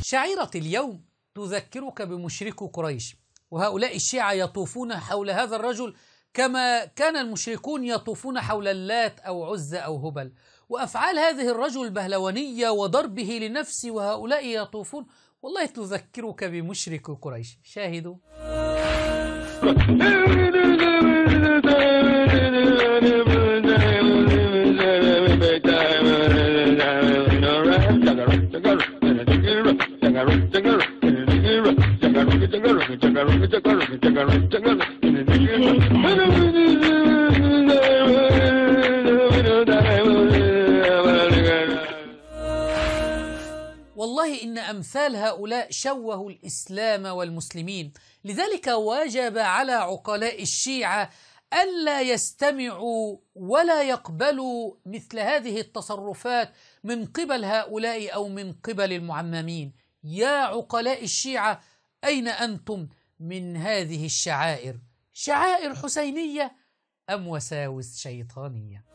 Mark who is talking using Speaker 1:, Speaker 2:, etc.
Speaker 1: شعيرة اليوم تذكرك بمشركو قريش، وهؤلاء الشيعة يطوفون حول هذا الرجل كما كان المشركون يطوفون حول اللات أو عزة أو هبل. وأفعال هذه الرجل البهلوانية وضربه لنفسه وهؤلاء يطوفون والله تذكرك بمشرك قريش. شاهدوا. والله إن أمثال هؤلاء شوهوا الإسلام والمسلمين، لذلك وجب على عقلاء الشيعة ألا يستمعوا ولا يقبلوا مثل هذه التصرفات من قبل هؤلاء أو من قبل المعممين. يا عقلاء الشيعة، أين أنتم من هذه الشعائر؟ شعائر حسينية أم وساوس شيطانية؟